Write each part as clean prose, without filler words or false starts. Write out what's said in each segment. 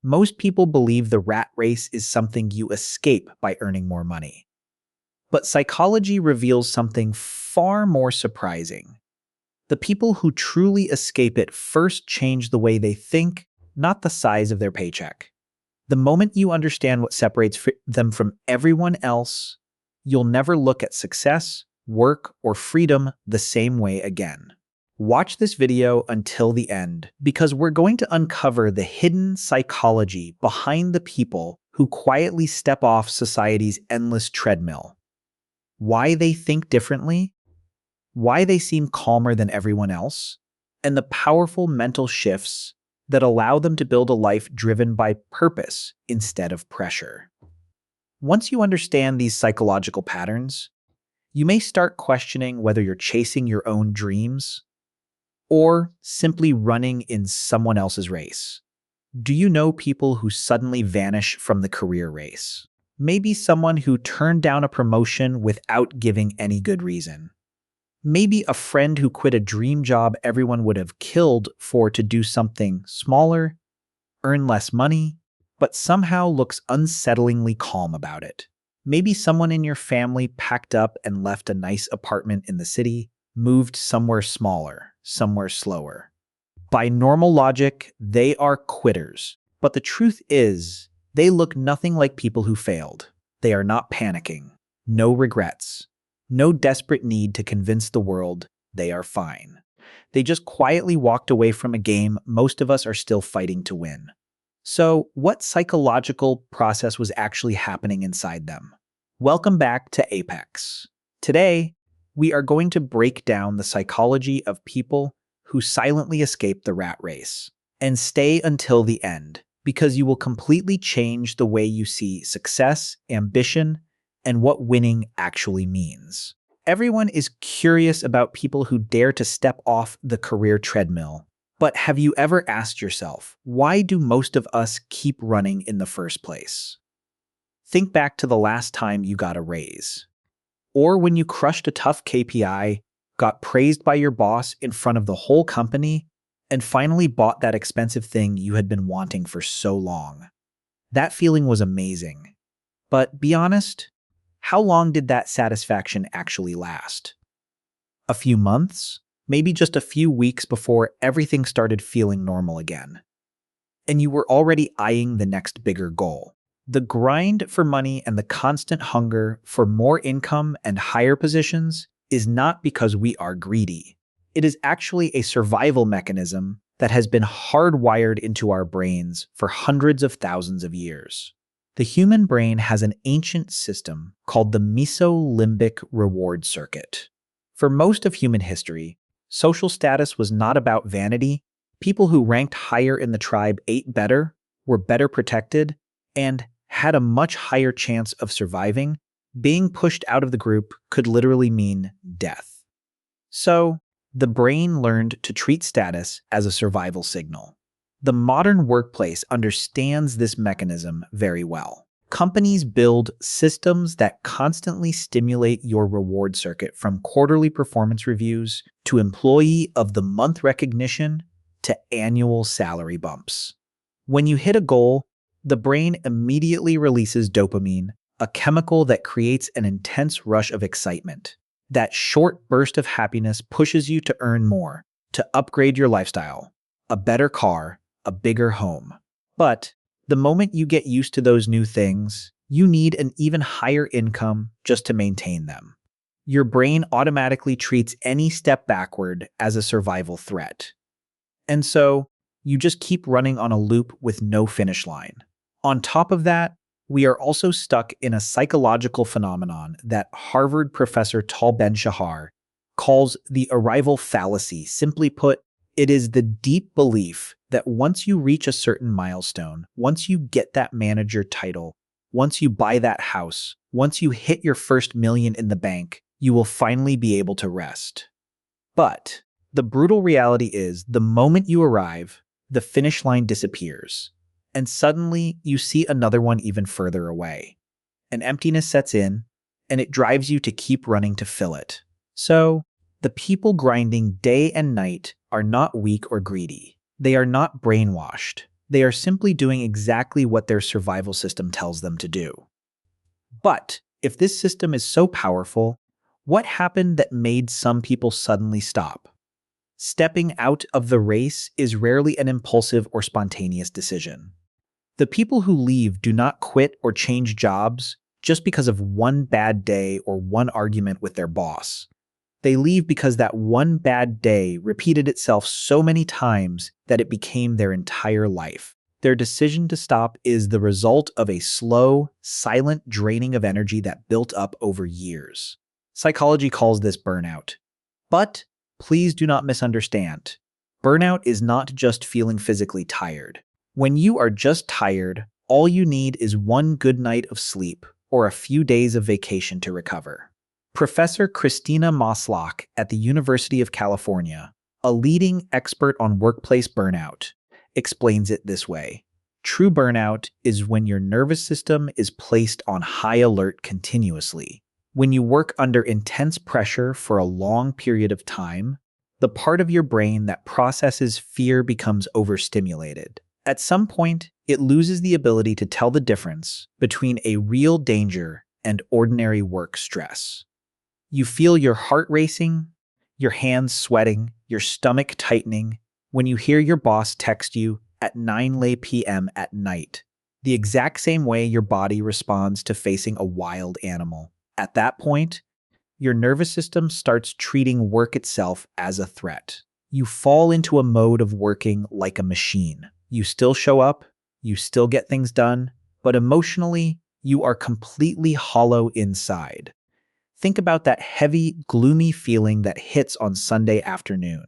Most people believe the rat race is something you escape by earning more money. But psychology reveals something far more surprising. The people who truly escape it first change the way they think, not the size of their paycheck. The moment you understand what separates them from everyone else, you'll never look at success, work, or freedom the same way again. Watch this video until the end because we're going to uncover the hidden psychology behind the people who quietly step off society's endless treadmill. Why they think differently, why they seem calmer than everyone else, and the powerful mental shifts that allow them to build a life driven by purpose instead of pressure. Once you understand these psychological patterns, you may start questioning whether you're chasing your own dreams or simply running in someone else's race. Do you know people who suddenly vanish from the career race? Maybe someone who turned down a promotion without giving any good reason. Maybe a friend who quit a dream job everyone would have killed for to do something smaller, earn less money, but somehow looks unsettlingly calm about it. Maybe someone in your family packed up and left a nice apartment in the city, moved somewhere smaller, somewhere slower. By normal logic, they are quitters. But the truth is, they look nothing like people who failed. They are not panicking. No regrets. No desperate need to convince the world they are fine. They just quietly walked away from a game most of us are still fighting to win. So, what psychological process was actually happening inside them? Welcome back to Apex. Today, we are going to break down the psychology of people who silently escape the rat race. And stay until the end, because you will completely change the way you see success, ambition, and what winning actually means. Everyone is curious about people who dare to step off the career treadmill. But have you ever asked yourself, why do most of us keep running in the first place? Think back to the last time you got a raise. Or when you crushed a tough KPI, got praised by your boss in front of the whole company, and finally bought that expensive thing you had been wanting for so long. That feeling was amazing. But be honest, how long did that satisfaction actually last? A few months? Maybe just a few weeks before everything started feeling normal again. And you were already eyeing the next bigger goal. The grind for money and the constant hunger for more income and higher positions is not because we are greedy. It is actually a survival mechanism that has been hardwired into our brains for hundreds of thousands of years. The human brain has an ancient system called the mesolimbic reward circuit. For most of human history, social status was not about vanity. People who ranked higher in the tribe ate better, were better protected, and had a much higher chance of surviving. Being pushed out of the group could literally mean death. So, the brain learned to treat status as a survival signal. The modern workplace understands this mechanism very well. Companies build systems that constantly stimulate your reward circuit, from quarterly performance reviews to employee of the month recognition to annual salary bumps. When you hit a goal, the brain immediately releases dopamine, a chemical that creates an intense rush of excitement. That short burst of happiness pushes you to earn more, to upgrade your lifestyle, a better car, a bigger home. But the moment you get used to those new things, you need an even higher income just to maintain them. Your brain automatically treats any step backward as a survival threat. And so, you just keep running on a loop with no finish line. On top of that, we are also stuck in a psychological phenomenon that Harvard professor Tal Ben-Shahar calls the arrival fallacy. Simply put, it is the deep belief that once you reach a certain milestone, once you get that manager title, once you buy that house, once you hit your first million in the bank, you will finally be able to rest. But the brutal reality is, the moment you arrive, the finish line disappears. And suddenly, you see another one even further away. An emptiness sets in, and it drives you to keep running to fill it. So, the people grinding day and night are not weak or greedy. They are not brainwashed. They are simply doing exactly what their survival system tells them to do. But if this system is so powerful, what happened that made some people suddenly stop? Stepping out of the race is rarely an impulsive or spontaneous decision. The people who leave do not quit or change jobs just because of one bad day or one argument with their boss. They leave because that one bad day repeated itself so many times that it became their entire life. Their decision to stop is the result of a slow, silent draining of energy that built up over years. Psychology calls this burnout. But please do not misunderstand. Burnout is not just feeling physically tired. When you are just tired, all you need is one good night of sleep or a few days of vacation to recover. Professor Christina Maslach at the University of California, a leading expert on workplace burnout, explains it this way. True burnout is when your nervous system is placed on high alert continuously. When you work under intense pressure for a long period of time, the part of your brain that processes fear becomes overstimulated. At some point, it loses the ability to tell the difference between a real danger and ordinary work stress. You feel your heart racing, your hands sweating, your stomach tightening when you hear your boss text you at 9 p.m. at night, the exact same way your body responds to facing a wild animal. At that point, your nervous system starts treating work itself as a threat. You fall into a mode of working like a machine. You still show up, you still get things done, but emotionally, you are completely hollow inside. Think about that heavy, gloomy feeling that hits on Sunday afternoon.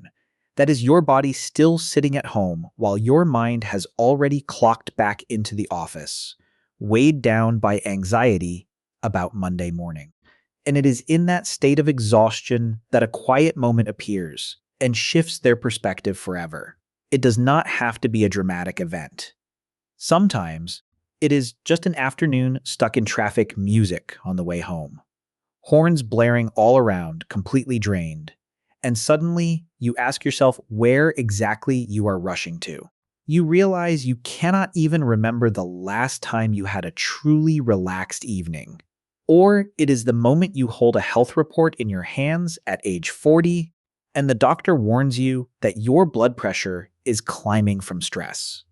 That is your body still sitting at home while your mind has already clocked back into the office, weighed down by anxiety about Monday morning. And it is in that state of exhaustion that a quiet moment appears and shifts their perspective forever. It does not have to be a dramatic event. Sometimes, it is just an afternoon stuck in traffic music on the way home. Horns blaring all around, completely drained. And suddenly, you ask yourself where exactly you are rushing to. You realize you cannot even remember the last time you had a truly relaxed evening. Or it is the moment you hold a health report in your hands at age 40, and the doctor warns you that your blood pressure is climbing from stress.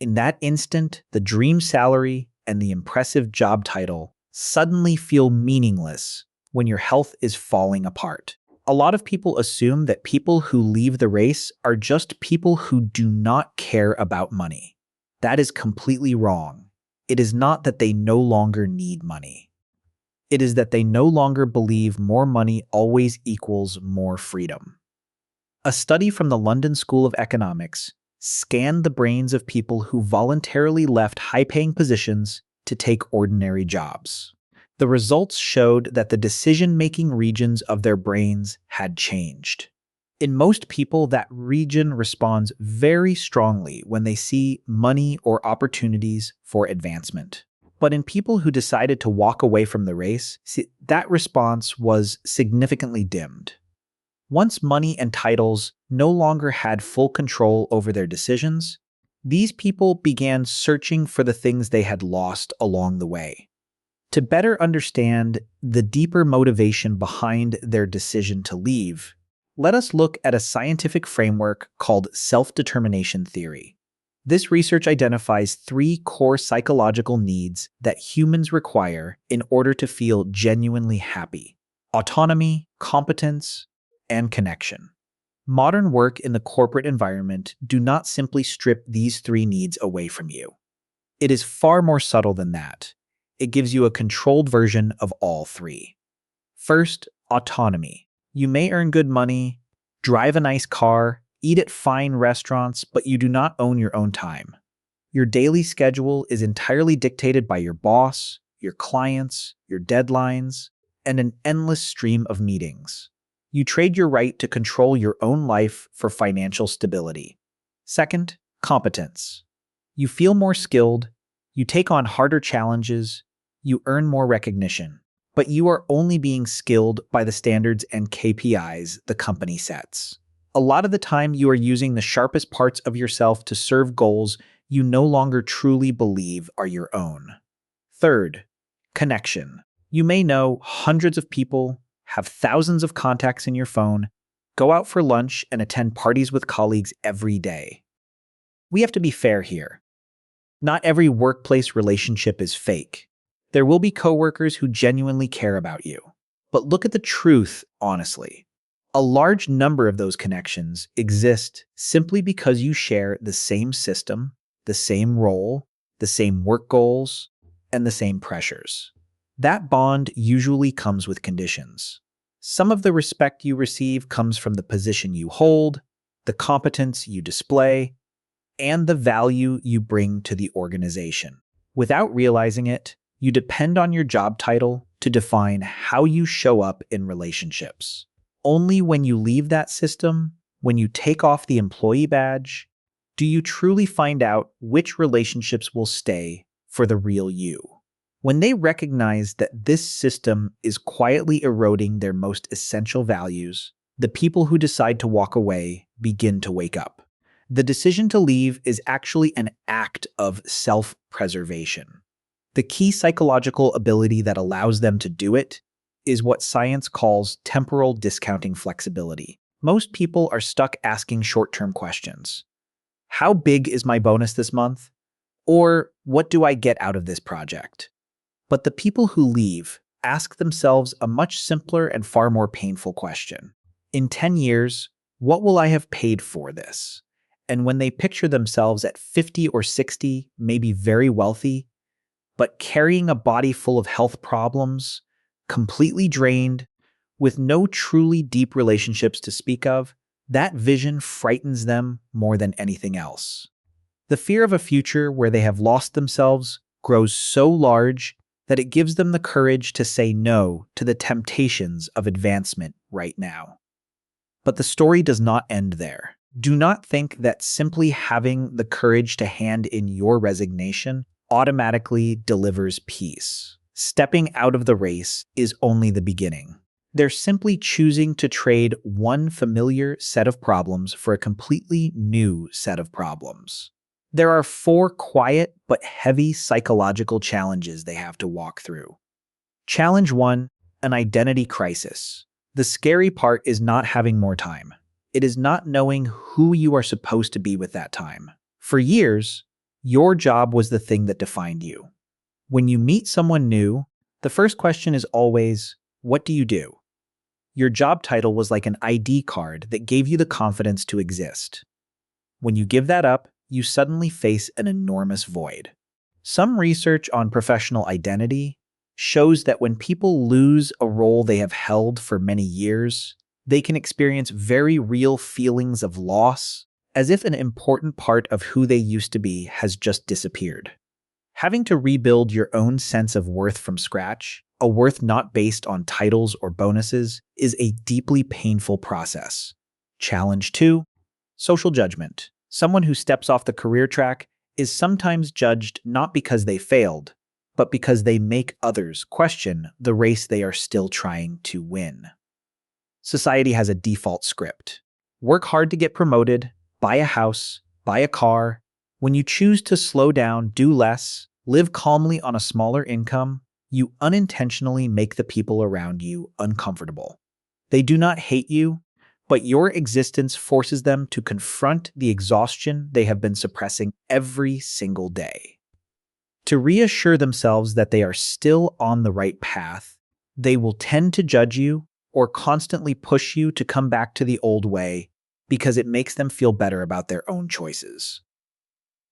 In that instant, the dream salary and the impressive job title suddenly feel meaningless when your health is falling apart. A lot of people assume that people who leave the race are just people who do not care about money. That is completely wrong. It is not that they no longer need money. It is that they no longer believe more money always equals more freedom. A study from the London School of Economics scanned the brains of people who voluntarily left high-paying positions to take ordinary jobs. The results showed that the decision-making regions of their brains had changed. In most people, that region responds very strongly when they see money or opportunities for advancement. But in people who decided to walk away from the race, that response was significantly dimmed. Once money and titles no longer had full control over their decisions, these people began searching for the things they had lost along the way. To better understand the deeper motivation behind their decision to leave, let us look at a scientific framework called self-determination theory. This research identifies 3 core psychological needs that humans require in order to feel genuinely happy: autonomy, competence, and connection. Modern work in the corporate environment do not simply strip these 3 needs away from you. It is far more subtle than that. It gives you a controlled version of all 3. First, autonomy. You may earn good money, drive a nice car, eat at fine restaurants, but you do not own your own time. Your daily schedule is entirely dictated by your boss, your clients, your deadlines, and an endless stream of meetings. You trade your right to control your own life for financial stability. Second, competence. You feel more skilled, you take on harder challenges, you earn more recognition, but you are only being skilled by the standards and KPIs the company sets. A lot of the time, you are using the sharpest parts of yourself to serve goals you no longer truly believe are your own. Third, connection. You may know hundreds of people, have thousands of contacts in your phone, go out for lunch, and attend parties with colleagues every day. We have to be fair here. Not every workplace relationship is fake. There will be coworkers who genuinely care about you. But look at the truth honestly. A large number of those connections exist simply because you share the same system, the same role, the same work goals, and the same pressures. That bond usually comes with conditions. Some of the respect you receive comes from the position you hold, the competence you display, and the value you bring to the organization. Without realizing it, you depend on your job title to define how you show up in relationships. Only when you leave that system, when you take off the employee badge, do you truly find out which relationships will stay for the real you. When they recognize that this system is quietly eroding their most essential values, the people who decide to walk away begin to wake up. The decision to leave is actually an act of self-preservation. The key psychological ability that allows them to do it is what science calls temporal discounting flexibility. Most people are stuck asking short-term questions. How big is my bonus this month? Or what do I get out of this project? But the people who leave ask themselves a much simpler and far more painful question. In 10 years, what will I have paid for this? And when they picture themselves at 50 or 60, maybe very wealthy, but carrying a body full of health problems, completely drained, with no truly deep relationships to speak of, that vision frightens them more than anything else. The fear of a future where they have lost themselves grows so large that it gives them the courage to say no to the temptations of advancement right now. But the story does not end there. Do not think that simply having the courage to hand in your resignation automatically delivers peace. Stepping out of the race is only the beginning. They're simply choosing to trade one familiar set of problems for a completely new set of problems. There are 4 quiet but heavy psychological challenges they have to walk through. Challenge 1, an identity crisis. The scary part is not having more time. It is not knowing who you are supposed to be with that time. For years, your job was the thing that defined you. When you meet someone new, the first question is always, what do you do? Your job title was like an ID card that gave you the confidence to exist. When you give that up, you suddenly face an enormous void. Some research on professional identity shows that when people lose a role they have held for many years, they can experience very real feelings of loss, as if an important part of who they used to be has just disappeared. Having to rebuild your own sense of worth from scratch, a worth not based on titles or bonuses, is a deeply painful process. Challenge 2, social judgment. Someone who steps off the career track is sometimes judged not because they failed, but because they make others question the race they are still trying to win. Society has a default script. Work hard to get promoted, buy a house, buy a car. When you choose to slow down, do less, live calmly on a smaller income, you unintentionally make the people around you uncomfortable. They do not hate you, but your existence forces them to confront the exhaustion they have been suppressing every single day. To reassure themselves that they are still on the right path, they will tend to judge you or constantly push you to come back to the old way because it makes them feel better about their own choices.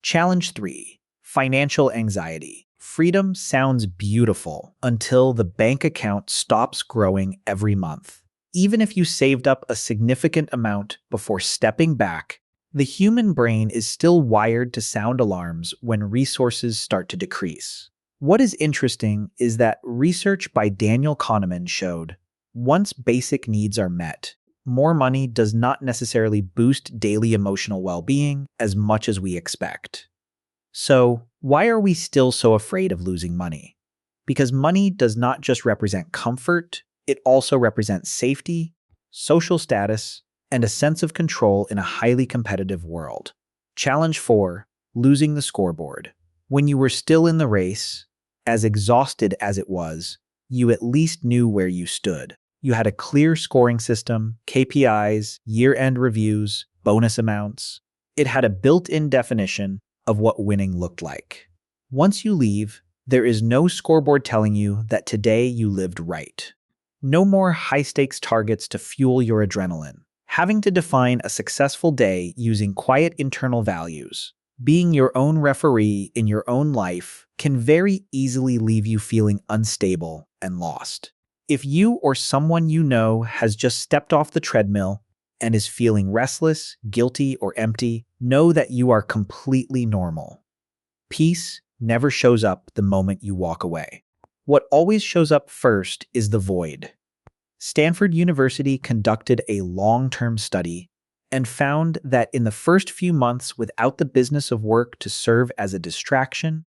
Challenge 3, financial anxiety. Freedom sounds beautiful until the bank account stops growing every month. Even if you saved up a significant amount before stepping back, the human brain is still wired to sound alarms when resources start to decrease. What is interesting is that research by Daniel Kahneman showed once basic needs are met, more money does not necessarily boost daily emotional well-being as much as we expect. So, why are we still so afraid of losing money? Because money does not just represent comfort, it also represents safety, social status, and a sense of control in a highly competitive world. Challenge 4, losing the scoreboard. When you were still in the race, as exhausted as it was, you at least knew where you stood. You had a clear scoring system, KPIs, year-end reviews, bonus amounts. It had a built-in definition of what winning looked like. Once you leave, there is no scoreboard telling you that today you lived right. No more high-stakes targets to fuel your adrenaline. Having to define a successful day using quiet internal values, being your own referee in your own life, can very easily leave you feeling unstable and lost. If you or someone you know has just stepped off the treadmill and is feeling restless, guilty, or empty, know that you are completely normal. Peace never shows up the moment you walk away. What always shows up first is the void. Stanford University conducted a long-term study and found that in the first few months, without the business of work to serve as a distraction,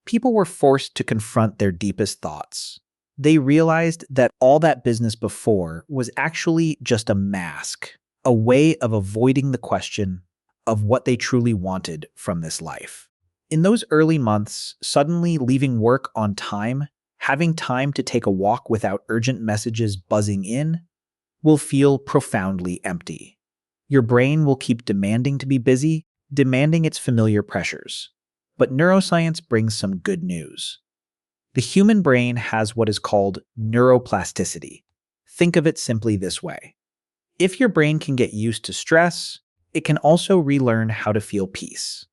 people were forced to confront their deepest thoughts. They realized that all that business before was actually just a mask, a way of avoiding the question of what they truly wanted from this life. In those early months, suddenly leaving work on time, having time to take a walk without urgent messages buzzing in, will feel profoundly empty. Your brain will keep demanding to be busy, demanding its familiar pressures. But neuroscience brings some good news. The human brain has what is called neuroplasticity. Think of it simply this way. If your brain can get used to stress, it can also relearn how to feel peace.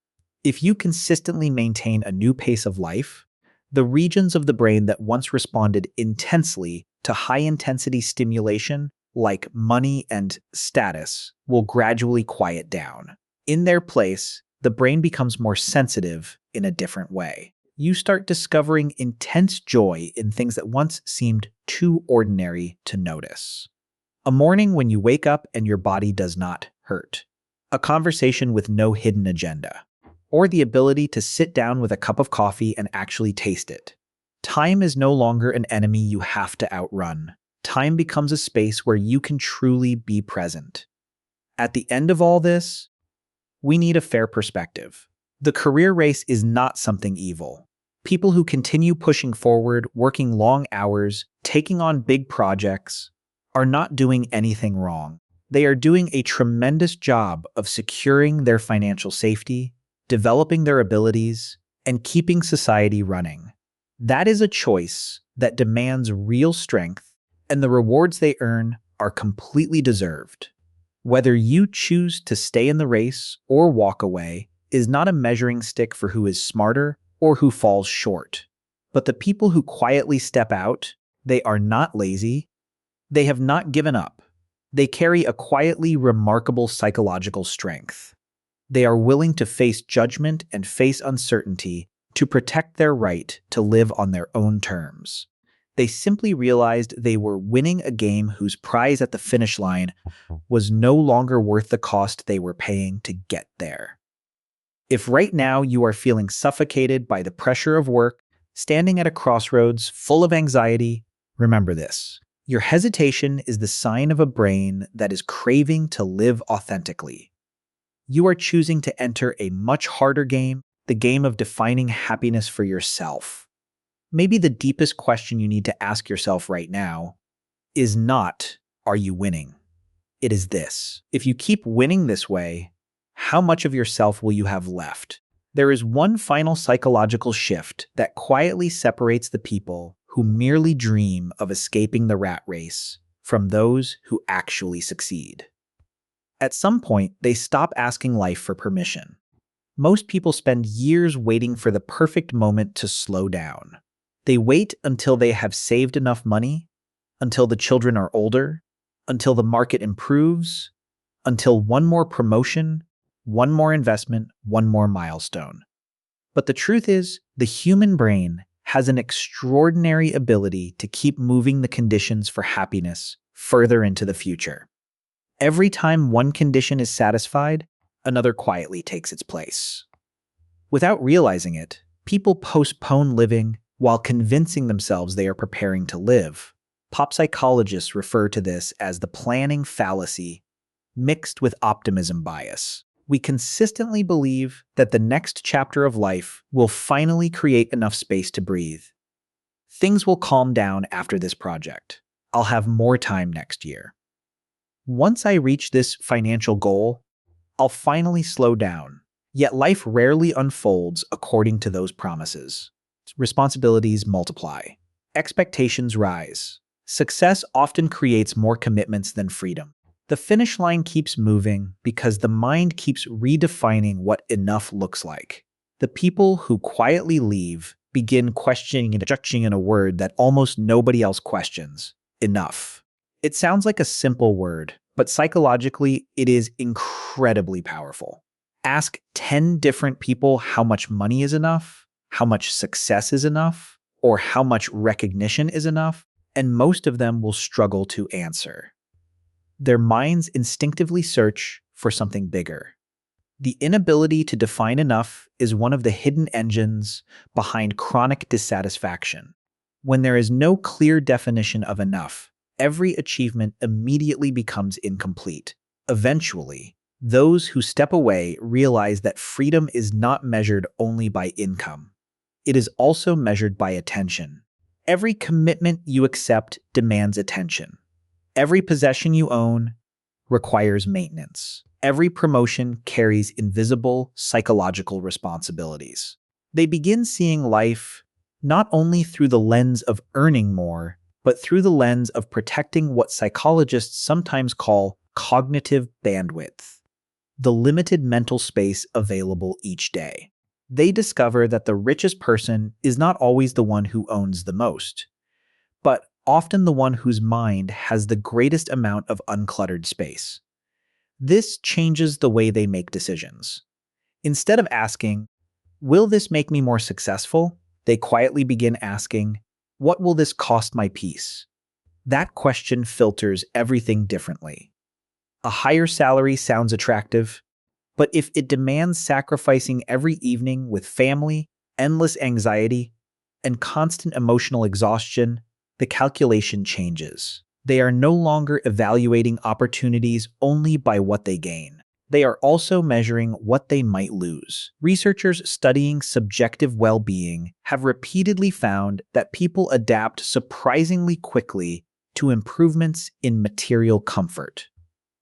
If you consistently maintain a new pace of life, the regions of the brain that once responded intensely to high-intensity stimulation, like money and status, will gradually quiet down. In their place, the brain becomes more sensitive in a different way. You start discovering intense joy in things that once seemed too ordinary to notice. A morning when you wake up and your body does not hurt. A conversation with no hidden agenda. Or the ability to sit down with a cup of coffee and actually taste it. Time is no longer an enemy you have to outrun. Time becomes a space where you can truly be present. At the end of all this, we need a fair perspective. The career race is not something evil. People who continue pushing forward, working long hours, taking on big projects, are not doing anything wrong. They are doing a tremendous job of securing their financial safety, developing their abilities, and keeping society running. That is a choice that demands real strength, and the rewards they earn are completely deserved. Whether you choose to stay in the race or walk away is not a measuring stick for who is smarter or who falls short. But the people who quietly step out, they are not lazy. They have not given up. They carry a quietly remarkable psychological strength. They are willing to face judgment and face uncertainty to protect their right to live on their own terms. They simply realized they were winning a game whose prize at the finish line was no longer worth the cost they were paying to get there. If right now you are feeling suffocated by the pressure of work, standing at a crossroads full of anxiety, remember this. Your hesitation is the sign of a brain that is craving to live authentically. You are choosing to enter a much harder game, the game of defining happiness for yourself. Maybe the deepest question you need to ask yourself right now is not, are you winning? It is this. If you keep winning this way, how much of yourself will you have left? There is one final psychological shift that quietly separates the people who merely dream of escaping the rat race from those who actually succeed. At some point, they stop asking life for permission. Most people spend years waiting for the perfect moment to slow down. They wait until they have saved enough money, until the children are older, until the market improves, until one more promotion, one more investment, one more milestone. But the truth is, the human brain has an extraordinary ability to keep moving the conditions for happiness further into the future. Every time one condition is satisfied, another quietly takes its place. Without realizing it, people postpone living while convincing themselves they are preparing to live. Pop psychologists refer to this as the planning fallacy mixed with optimism bias. We consistently believe that the next chapter of life will finally create enough space to breathe. Things will calm down after this project. I'll have more time next year. Once I reach this financial goal, I'll finally slow down. Yet life rarely unfolds according to those promises. Responsibilities multiply. Expectations rise. Success often creates more commitments than freedom. The finish line keeps moving because the mind keeps redefining what enough looks like. The people who quietly leave begin questioning and judging in a word that almost nobody else questions: enough. It sounds like a simple word, but psychologically, it is incredibly powerful. Ask 10 different people how much money is enough, how much success is enough, or how much recognition is enough, and most of them will struggle to answer. Their minds instinctively search for something bigger. The inability to define enough is one of the hidden engines behind chronic dissatisfaction. When there is no clear definition of enough, every achievement immediately becomes incomplete. Eventually, those who step away realize that freedom is not measured only by income. It is also measured by attention. Every commitment you accept demands attention. Every possession you own requires maintenance. Every promotion carries invisible psychological responsibilities. They begin seeing life not only through the lens of earning more, but through the lens of protecting what psychologists sometimes call cognitive bandwidth, the limited mental space available each day. They discover that the richest person is not always the one who owns the most, but often the one whose mind has the greatest amount of uncluttered space. This changes the way they make decisions. Instead of asking, "Will this make me more successful?" they quietly begin asking, "What will this cost my peace?" That question filters everything differently. A higher salary sounds attractive, but if it demands sacrificing every evening with family, endless anxiety, and constant emotional exhaustion, the calculation changes. They are no longer evaluating opportunities only by what they gain. They are also measuring what they might lose. Researchers studying subjective well-being have repeatedly found that people adapt surprisingly quickly to improvements in material comfort.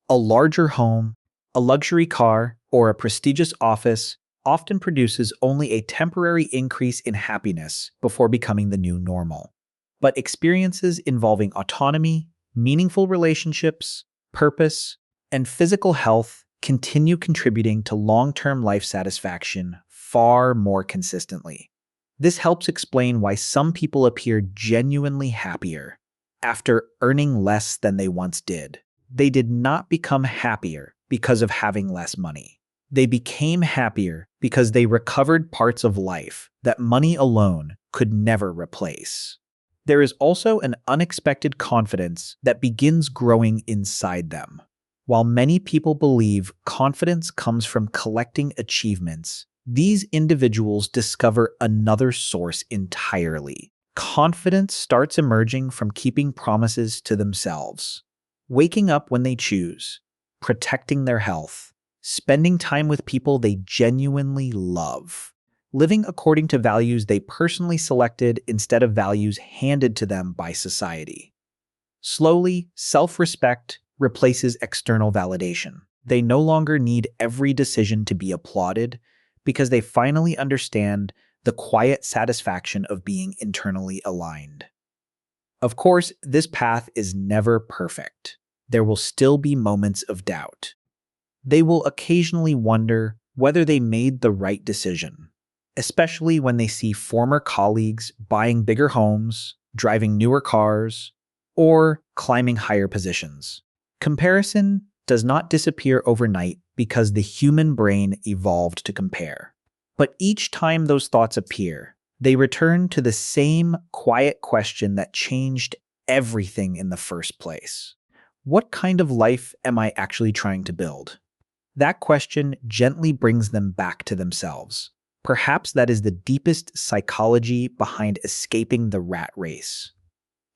A larger home, a luxury car, or a prestigious office often produces only a temporary increase in happiness before becoming the new normal. But experiences involving autonomy, meaningful relationships, purpose, and physical health continue contributing to long-term life satisfaction far more consistently. This helps explain why some people appear genuinely happier after earning less than they once did. They did not become happier because of having less money. They became happier because they recovered parts of life that money alone could never replace. There is also an unexpected confidence that begins growing inside them. While many people believe confidence comes from collecting achievements, these individuals discover another source entirely. Confidence starts emerging from keeping promises to themselves, waking up when they choose, protecting their health, spending time with people they genuinely love, living according to values they personally selected instead of values handed to them by society. Slowly, self-respect replaces external validation. They no longer need every decision to be applauded because they finally understand the quiet satisfaction of being internally aligned. Of course, this path is never perfect. There will still be moments of doubt. They will occasionally wonder whether they made the right decision, especially when they see former colleagues buying bigger homes, driving newer cars, or climbing higher positions. Comparison does not disappear overnight because the human brain evolved to compare. But each time those thoughts appear, they return to the same quiet question that changed everything in the first place. What kind of life am I actually trying to build? That question gently brings them back to themselves. Perhaps that is the deepest psychology behind escaping the rat race.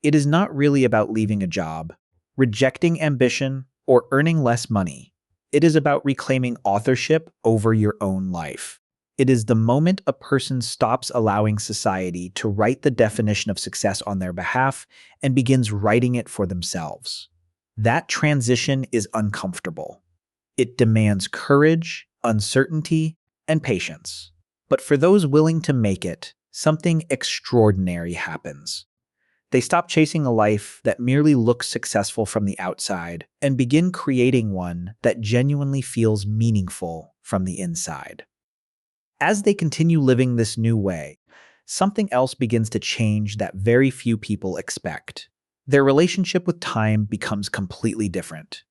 It is not really about leaving a job, rejecting ambition, or earning less money. It is about reclaiming authorship over your own life. It is the moment a person stops allowing society to write the definition of success on their behalf and begins writing it for themselves. That transition is uncomfortable. It demands courage, uncertainty, and patience. But for those willing to make it, something extraordinary happens. They stop chasing a life that merely looks successful from the outside and begin creating one that genuinely feels meaningful from the inside. As they continue living this new way, something else begins to change that very few people expect. Their relationship with time becomes completely different.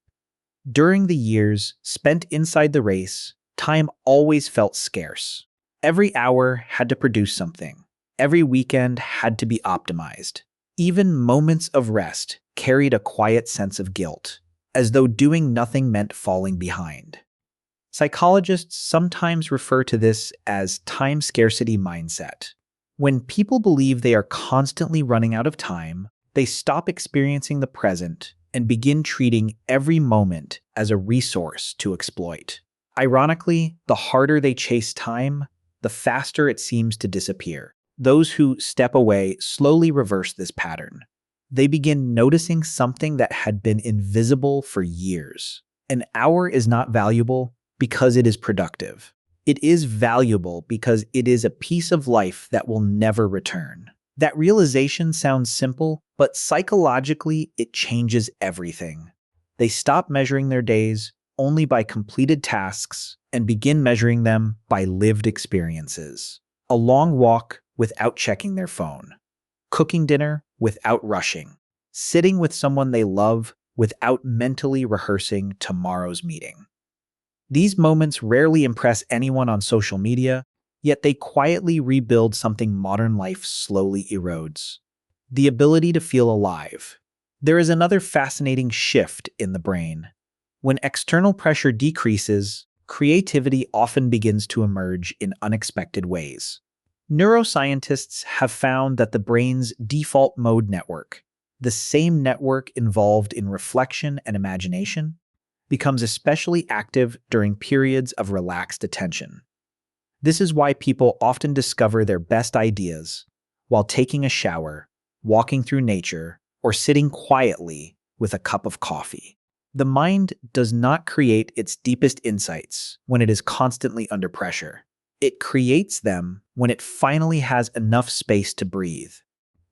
During the years spent inside the race, time always felt scarce. Every hour had to produce something. Every weekend had to be optimized. Even moments of rest carried a quiet sense of guilt, as though doing nothing meant falling behind. Psychologists sometimes refer to this as time scarcity mindset. When people believe they are constantly running out of time, they stop experiencing the present and begin treating every moment as a resource to exploit. Ironically, the harder they chase time, the faster it seems to disappear. Those who step away slowly reverse this pattern. They begin noticing something that had been invisible for years. An hour is not valuable because it is productive. It is valuable because it is a piece of life that will never return. That realization sounds simple, but psychologically it changes everything. They stop measuring their days only by completed tasks and begin measuring them by lived experiences. A long walk without checking their phone, cooking dinner without rushing, sitting with someone they love without mentally rehearsing tomorrow's meeting. These moments rarely impress anyone on social media, yet they quietly rebuild something modern life slowly erodes: the ability to feel alive. There is another fascinating shift in the brain. When external pressure decreases, creativity often begins to emerge in unexpected ways. Neuroscientists have found that the brain's default mode network, the same network involved in reflection and imagination, becomes especially active during periods of relaxed attention. This is why people often discover their best ideas while taking a shower, walking through nature, or sitting quietly with a cup of coffee. The mind does not create its deepest insights when it is constantly under pressure. It creates them when it finally has enough space to breathe.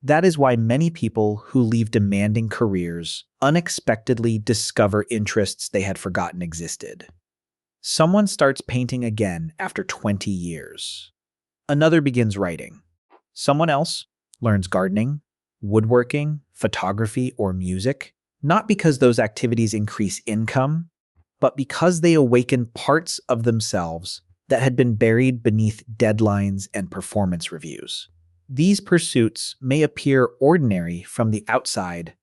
That is why many people who leave demanding careers unexpectedly discover interests they had forgotten existed. Someone starts painting again after 20 years. Another begins writing. Someone else learns gardening, woodworking, photography, or music, not because those activities increase income, but because they awaken parts of themselves that had been buried beneath deadlines and performance reviews. These pursuits may appear ordinary from the outside,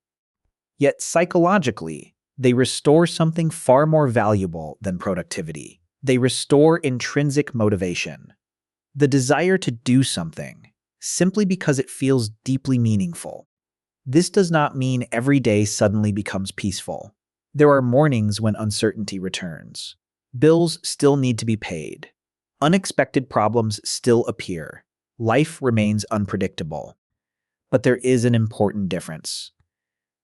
yet psychologically, they restore something far more valuable than productivity. They restore intrinsic motivation, the desire to do something, simply because it feels deeply meaningful. This does not mean every day suddenly becomes peaceful. There are mornings when uncertainty returns. Bills still need to be paid. Unexpected problems still appear. Life remains unpredictable. But there is an important difference.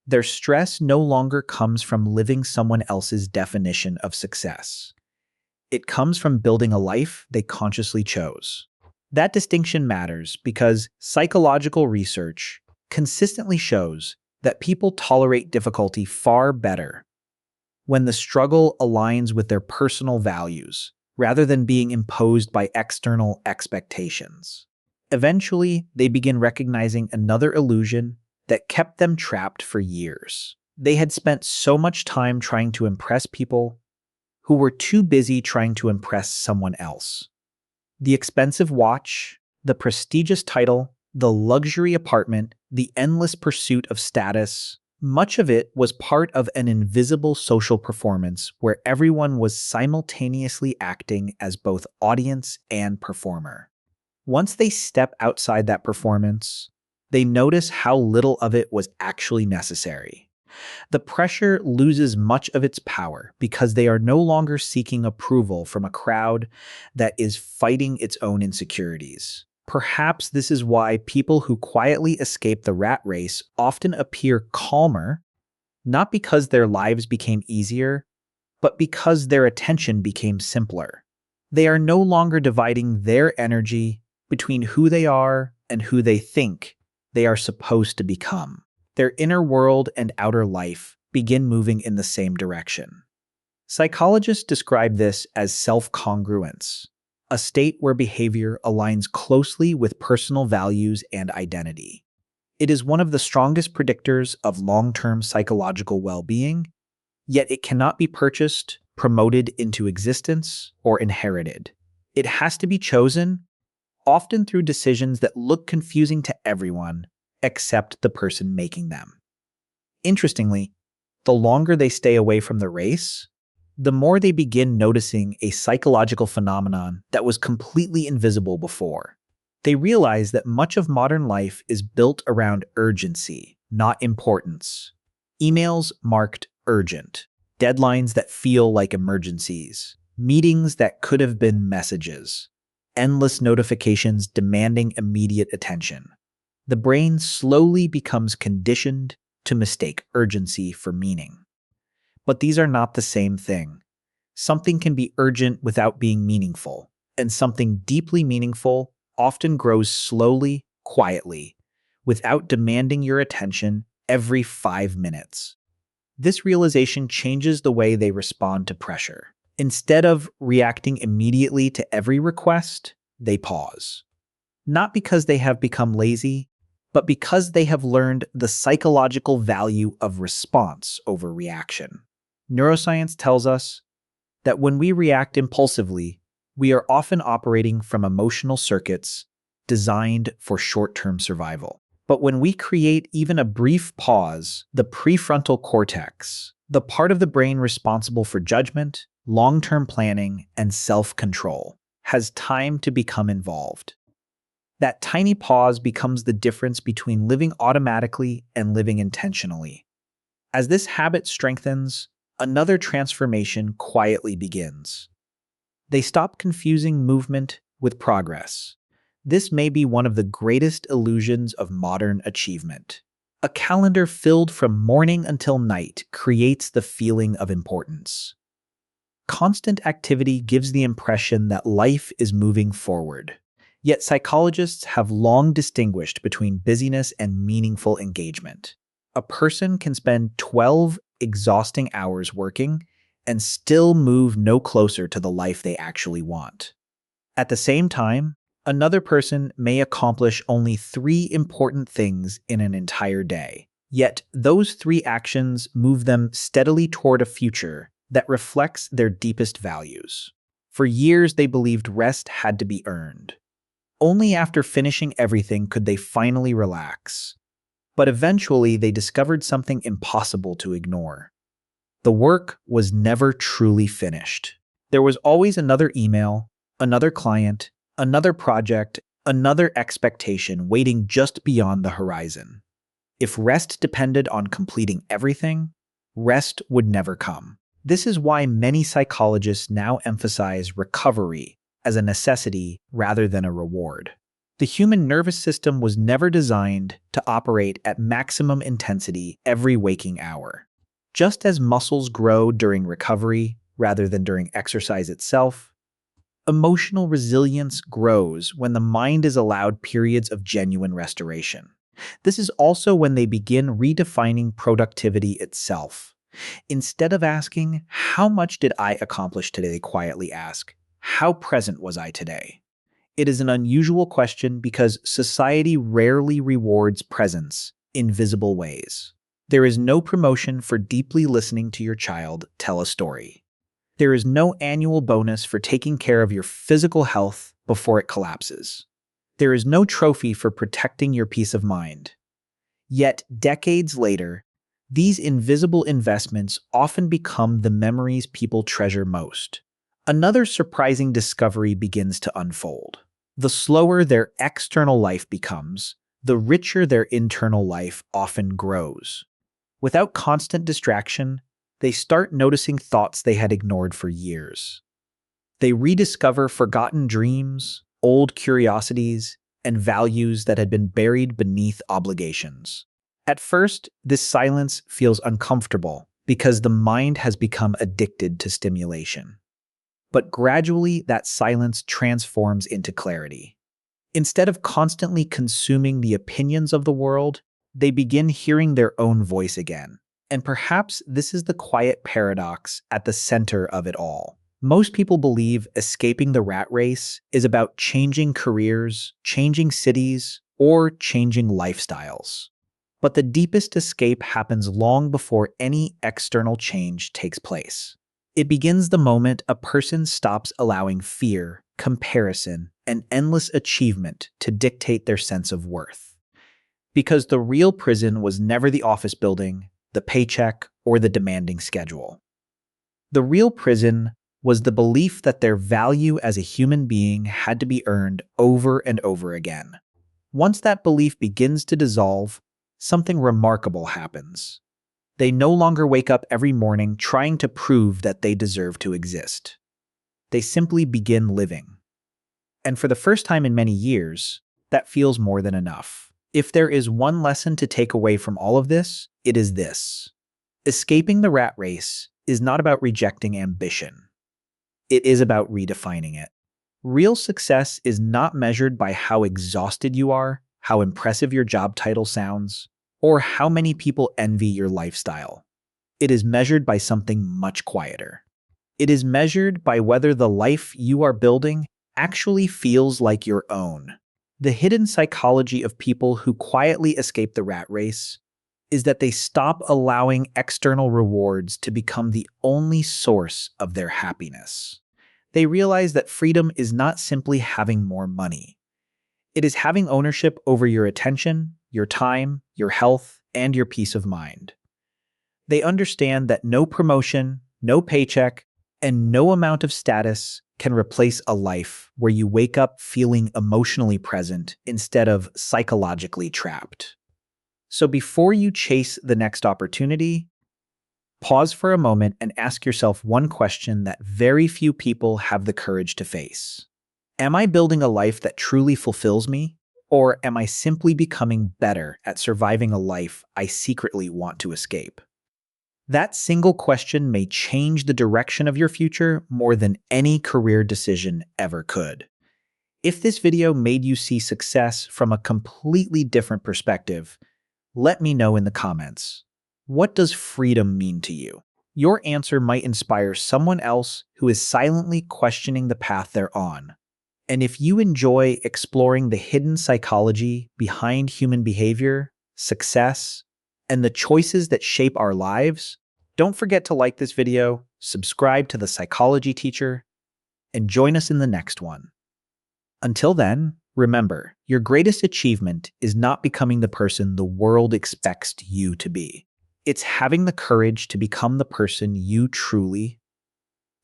Their stress no longer comes from living someone else's definition of success. It comes from building a life they consciously chose. That distinction matters because psychological research consistently shows that people tolerate difficulty far better when the struggle aligns with their personal values rather than being imposed by external expectations. Eventually, they begin recognizing another illusion that kept them trapped for years. They had spent so much time trying to impress people who were too busy trying to impress someone else. The expensive watch, the prestigious title, the luxury apartment, the endless pursuit of status, much of it was part of an invisible social performance where everyone was simultaneously acting as both audience and performer. Once they step outside that performance, they notice how little of it was actually necessary. The pressure loses much of its power because they are no longer seeking approval from a crowd that is fighting its own insecurities. Perhaps this is why people who quietly escape the rat race often appear calmer, not because their lives became easier, but because their attention became simpler. They are no longer dividing their energy between who they are and who they think they are supposed to become. Their inner world and outer life begin moving in the same direction. Psychologists describe this as self-congruence, a state where behavior aligns closely with personal values and identity. It is one of the strongest predictors of long-term psychological well-being, yet it cannot be purchased, promoted into existence, or inherited. It has to be chosen, often through decisions that look confusing to everyone except the person making them. Interestingly, the longer they stay away from the race, the more they begin noticing a psychological phenomenon that was completely invisible before. They realize that much of modern life is built around urgency, not importance. Emails marked urgent, deadlines that feel like emergencies, meetings that could have been messages, endless notifications demanding immediate attention. The brain slowly becomes conditioned to mistake urgency for meaning. But these are not the same thing. Something can be urgent without being meaningful, and something deeply meaningful often grows slowly, quietly, without demanding your attention every 5 minutes. This realization changes the way they respond to pressure. Instead of reacting immediately to every request, they pause. Not because they have become lazy, but because they have learned the psychological value of response over reaction. Neuroscience tells us that when we react impulsively, we are often operating from emotional circuits designed for short-term survival. But when we create even a brief pause, the prefrontal cortex, the part of the brain responsible for judgment, long-term planning, and self-control, has time to become involved. That tiny pause becomes the difference between living automatically and living intentionally. As this habit strengthens, another transformation quietly begins. They stop confusing movement with progress. This may be one of the greatest illusions of modern achievement. A calendar filled from morning until night creates the feeling of importance. Constant activity gives the impression that life is moving forward. Yet psychologists have long distinguished between busyness and meaningful engagement. A person can spend 12 exhausting hours working and still move no closer to the life they actually want. At the same time, another person may accomplish only 3 important things in an entire day. Yet those 3 actions move them steadily toward a future that reflects their deepest values. For years, they believed rest had to be earned. Only after finishing everything could they finally relax. But eventually, they discovered something impossible to ignore. The work was never truly finished. There was always another email, another client, another project, another expectation waiting just beyond the horizon. If rest depended on completing everything, rest would never come. This is why many psychologists now emphasize recovery as a necessity rather than a reward. The human nervous system was never designed to operate at maximum intensity every waking hour. Just as muscles grow during recovery rather than during exercise itself, emotional resilience grows when the mind is allowed periods of genuine restoration. This is also when they begin redefining productivity itself. Instead of asking, "How much did I accomplish today?" they quietly ask, "How present was I today?" It is an unusual question because society rarely rewards presence in visible ways. There is no promotion for deeply listening to your child tell a story. There is no annual bonus for taking care of your physical health before it collapses. There is no trophy for protecting your peace of mind. Yet, decades later, these invisible investments often become the memories people treasure most. Another surprising discovery begins to unfold. The slower their external life becomes, the richer their internal life often grows. Without constant distraction, they start noticing thoughts they had ignored for years. They rediscover forgotten dreams, old curiosities, and values that had been buried beneath obligations. At first, this silence feels uncomfortable because the mind has become addicted to stimulation. But gradually, that silence transforms into clarity. Instead of constantly consuming the opinions of the world, they begin hearing their own voice again. And perhaps this is the quiet paradox at the center of it all. Most people believe escaping the rat race is about changing careers, changing cities, or changing lifestyles. But the deepest escape happens long before any external change takes place. It begins the moment a person stops allowing fear, comparison, and endless achievement to dictate their sense of worth. Because the real prison was never the office building, the paycheck, or the demanding schedule. The real prison was the belief that their value as a human being had to be earned over and over again. Once that belief begins to dissolve, something remarkable happens. They no longer wake up every morning trying to prove that they deserve to exist. They simply begin living. And for the first time in many years, that feels more than enough. If there is one lesson to take away from all of this, it is this. Escaping the rat race is not about rejecting ambition. It is about redefining it. Real success is not measured by how exhausted you are, how impressive your job title sounds, or how many people envy your lifestyle. It is measured by something much quieter. It is measured by whether the life you are building actually feels like your own. The hidden psychology of people who quietly escape the rat race is that they stop allowing external rewards to become the only source of their happiness. They realize that freedom is not simply having more money. It is having ownership over your attention, your time, your health, and your peace of mind. They understand that no promotion, no paycheck, and no amount of status can replace a life where you wake up feeling emotionally present instead of psychologically trapped. So before you chase the next opportunity, pause for a moment and ask yourself one question that very few people have the courage to face. Am I building a life that truly fulfills me? Or am I simply becoming better at surviving a life I secretly want to escape? That single question may change the direction of your future more than any career decision ever could. If this video made you see success from a completely different perspective, let me know in the comments. What does freedom mean to you? Your answer might inspire someone else who is silently questioning the path they're on. And if you enjoy exploring the hidden psychology behind human behavior, success, and the choices that shape our lives, don't forget to like this video, subscribe to The Psychology Teacher, and join us in the next one. Until then, remember, your greatest achievement is not becoming the person the world expects you to be. It's having the courage to become the person you truly.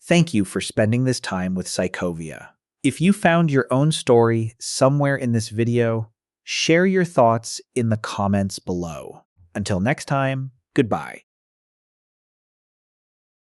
Thank you for spending this time with Psychovia. If you found your own story somewhere in this video, share your thoughts in the comments below. Until next time, goodbye.